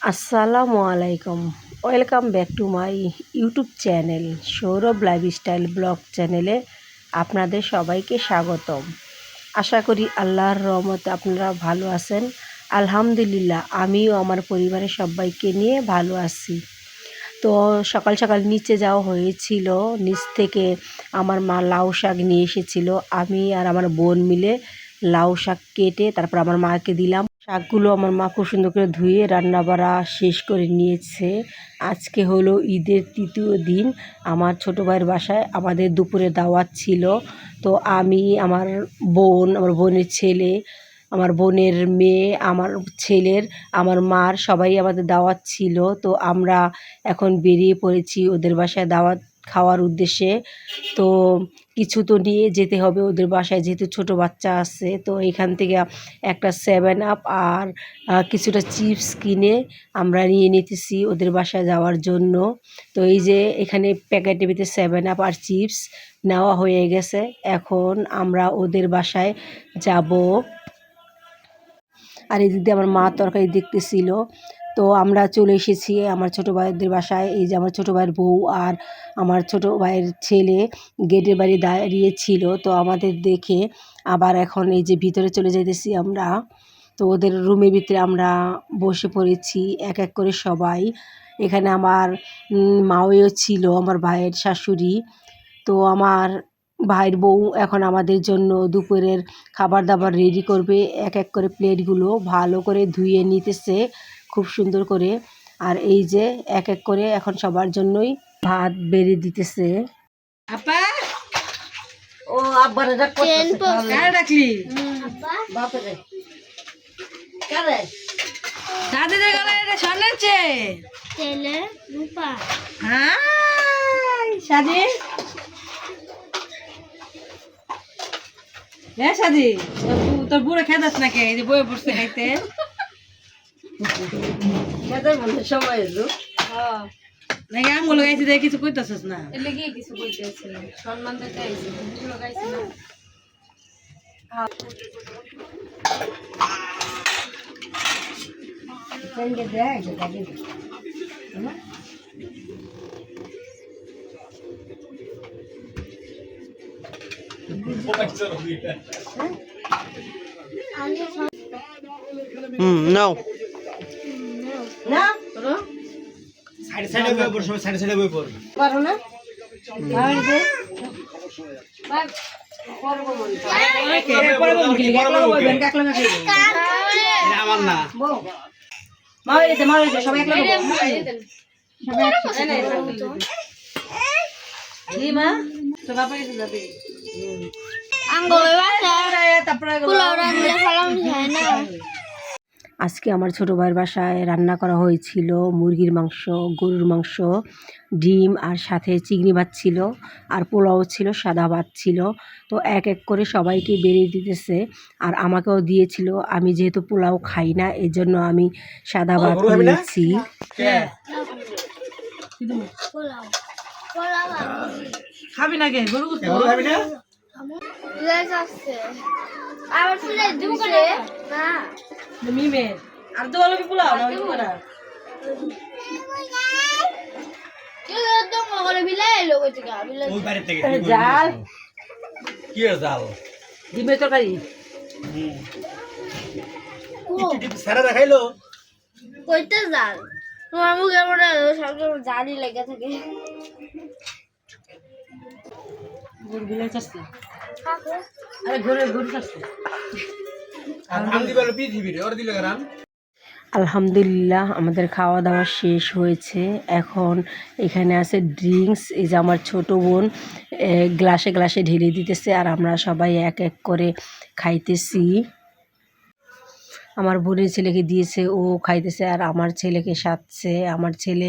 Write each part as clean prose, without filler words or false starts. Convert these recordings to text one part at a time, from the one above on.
আসসালামু আলাইকুম। Welcome back to my YouTube channel Sourav lifestyle blog চ্যানেলে আপনাদের সবাইকে স্বাগতম। আশা করি আল্লাহর রহমতে আপনারা ভালো আছেন। আলহামদুলিল্লাহ আমিও আমার পরিবারের সবাইকে নিয়ে ভালো আছি। তো সকাল সকাল নিচে যাওয়া হয়েছিল, নিচ থেকে আমার মা লাউ শাক নিয়ে এসেছিল। আমি আর আমার বোন মিলে লাউ শাক কেটে তারপর আমার মাকে দিলাম। শাকগুলো আমার মা খুব সুন্দর করে ধুয়ে রান্না বাড়া শেষ করে নিয়েছে। আজকে হলো ঈদের তৃতীয় দিন। আমার ছোটো ভাইয়ের বাসায় আমাদের দুপুরে দাওয়াত ছিল। তো আমি, আমার বোন, আমার বোনের ছেলে, আমার বোনের মেয়ে, আমার ছেলের, আমার মার সবাই আমাদের দাওয়াত ছিল। তো আমরা এখন বেরিয়ে পড়েছি ওদের বাসায় দাওয়াত খাওয়ার উদ্দেশ্যে। তো কিছু তো নিয়ে যেতে হবে ওদের বাসায়, যেহেতু ছোটো বাচ্চা আছে। তো এখান থেকে একটা 7 আপ আর কিছুটা চিপস কিনে আমরা নিয়ে নিতেছি ওদের বাসায় যাওয়ার জন্য। তো এই যে এখানে প্যাকেটের ভিতরে 7 আপ আর চিপস নেওয়া হয়ে গেছে। এখন আমরা ওদের বাসায় যাব। আর এদিক দিয়ে আমার মা তরকারি দেখতেছিল। তো আমরা চলে এসেছি আমার ছোটো ভাইদের বাসায়। এই যে আমার ছোটো ভাইয়ের বউ আর আমার ছোটো ভাইয়ের ছেলে গেটের বাইরে দাঁড়িয়েছিল। তো আমাদের দেখে আবার এখন এই যে ভিতরে চলে যাইতেছি আমরা। তো ওদের রুমের ভিতরে আমরা বসে পড়েছি এক এক করে সবাই। এখানে আমার মাও ছিল, আমার ভাইয়ের শাশুড়ি। তো আমার ভাইয়ের বউ এখন আমাদের জন্য দুপুরের খাবার দাবার রেডি করবে। এক এক করে প্লেটগুলো ভালো করে ধুয়ে নিতেছে খুব সুন্দর করে। আর এই যে এক এক করে এখন সবার জন্যই ভাত বেড়ে দিতেছে। আপা ও আব্বারে ডাকলি দাদিদের গলায় এটা শোনাচ্ছে হাই সাজি। হ্যাঁ সাজি, তোর বুড়ো খেদাস নাকি? এই যে বই পড়ছে খাইতে সময় নাকি আমগুলো গাইছি দেখে কিছু কইতেছিস না? কিছু বলতেছে সম্মান দিতে আইছে এগুলো গাইছে না। নাও না সাইডে সাইডে বই পড়, সবাই সাইডে সাইডে বই পড়। পারো না এটা আমার না। মা হয়েছে সবাই একলা মা তো বাপা কিছু যাবে আজকে আমার ছোটো ভাইয়ের বাসায় রান্না করা হয়েছিল মুরগির মাংস, গরুর মাংস, ডিম আর সাথে চিংড়ি ভাত ছিল, আর পোলাও ছিল, সাদা ভাত ছিল। তো এক এক করে সবাইকে বেরিয়ে দিতেছে আর আমাকেও দিয়েছিল। আমি যেহেতু পোলাও খাই না এজন্য আমি সাদা ভাত নিয়েছি। খাবি না কে গরু এগুলো খাবি না? মিমে আর তো ভালো পোলাও না ওই করা ওই বাইরে থেকে জাল কি এর জাল? ডিমের তরকারি সারা দেখাইলো। কইতে জাল তোমার মুখে মনে সবসময় জালই লেগে থাকে। গরু বিলাই চাচ্ছে কাকু আরে গরু চাচ্ছে আর আম দিবে হলো পৃথিবীর ওর দিলে রাম। আলহামদুলিল্লাহ আমাদের খাওয়া দাওয়া শেষ হয়েছে। এখন এখানে আছে ড্রিঙ্কস। এই যে আমার ছোটো বোন গ্লাসে গ্লাসে ঢেলে দিতেছে আর আমরা সবাই এক এক করে খাইতেছি। আমার বোনের ছেলেকে দিয়েছে, ও খাইতেছে, আর আমার ছেলেকে সাথছে। আমার ছেলে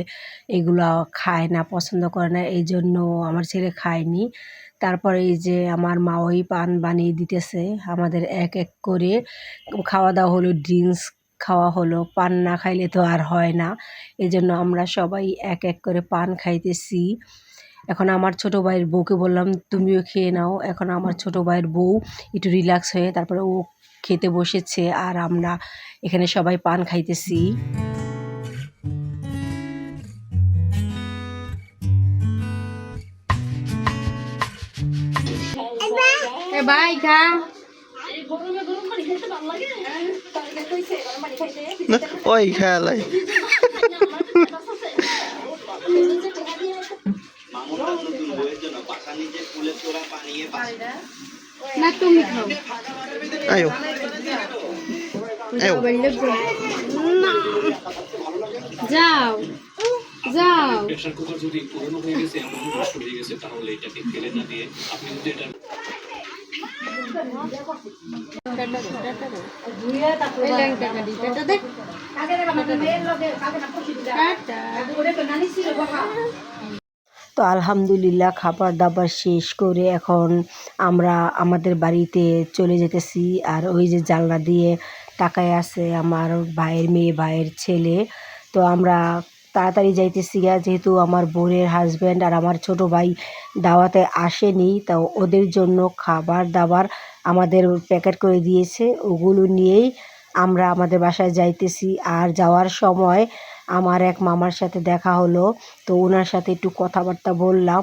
এগুলো খায় না, পছন্দ করে না, এই জন্য আমার ছেলে খায়নি। তারপরে এই যে আমার মা ওই পান বানিয়ে দিতেছে আমাদের এক এক করে। খাওয়া দাওয়া হলো, ড্রিঙ্কস খাওয়া হলো, পান না খাইলে তো আর হয় না, এই জন্য আমরা সবাই এক এক করে পান খাইতেছি। এখন আমার ছোটো ভাইয়ের বউকে বললাম তুমিও খেয়ে নাও। এখন আমার ছোটো ভাইয়ের বউ একটু রিল্যাক্স হয়ে তারপরে ও খেতে বসেছে আর আমরা এখানে সবাই পান খাইতেছি। ভাই খা ওই খেয়ালাই না তুমি খাও আয়ো আয়ো যাও যাও প্রেসার কুকার যদি পুরনো হয়ে গেছে এমন নষ্ট হয়ে গেছে তাহলে এটাকে ফেলে না দিয়ে আপনি যদি এটা এই ল্যাংটা কাটি টাটা দে টাটা তো আলহামদুলিল্লাহ খাবার দাবার শেষ করে এখন আমরা আমাদের বাড়িতে চলে যেতেছি। আর ওই যে জানলা দিয়ে তাকায় আছে আমার ভাইয়ের মেয়ে, ভাইয়ের ছেলে। তো আমরা তাড়াতাড়ি যাইতেছি যেহেতু আমার বোনের হাজব্যান্ড আর আমার ছোট ভাই দাওয়াতে আসেনি, তো ওদের জন্য খাবার দাবার আমাদের প্যাকেট করে দিয়েছে, ওগুলো নিয়েই আমরা আমাদের বাসায় যাইতেছি। আর যাওয়ার সময় আমার এক মামার সাথে দেখা হলো, তো ওনার সাথে একটু কথাবার্তা বললাম।